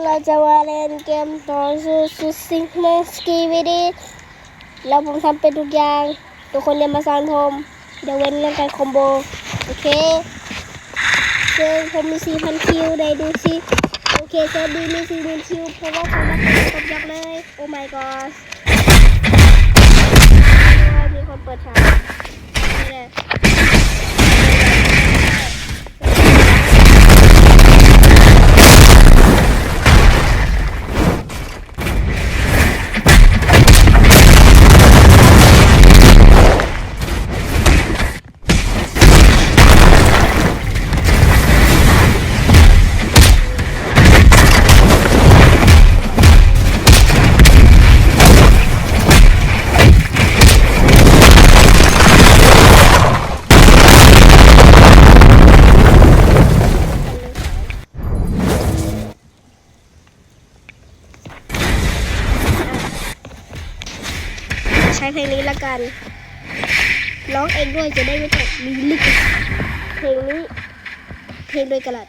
เราจะมาเล่นเกมต่อสู้ซิงเนสกีวิดีแล้วผมทำเป็นทุกอย่างทุกคนเรียนมาสอนผมเดี๋ยวเว้นเรื่องการคอมโบโอเคซึ่งผมมี4,000 คิวได้ดูสิโอเคเซฟดีมี4,000 คิวเพราะว่าผมมาเป็นตบยักษ์เลยโอ้ my god มีคนเปิดฉากนี่เลยใช้เพลงนี้ละกันร้องเองด้วยจะได้ไม่ต้องมีลิขสิทธิ์เพลงนี้เพลงโดยกระดาษ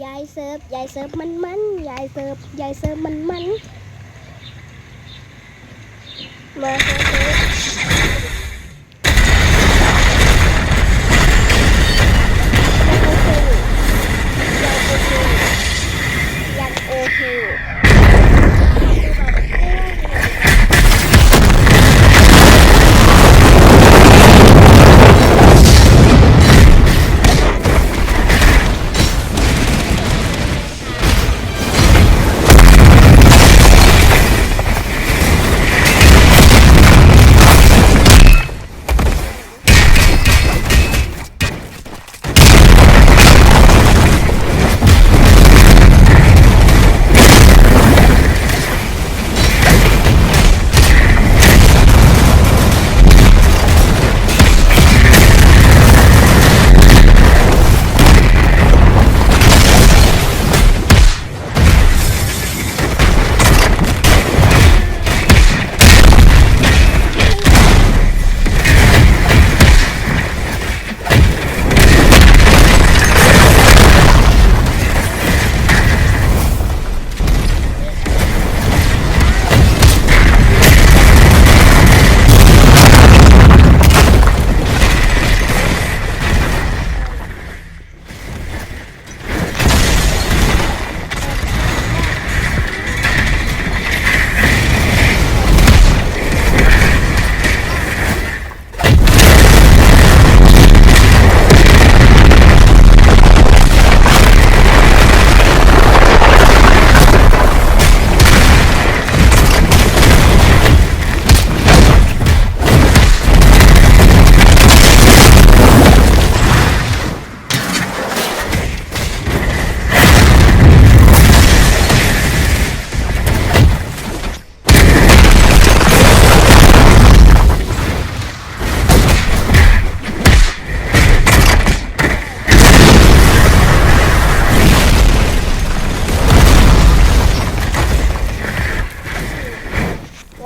ยายเสิร์ฟมันยายเสิร์ฟมันมาเสิร์ฟยังโอเค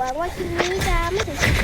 หวังว่าคลิปนี้จะไม่ถึง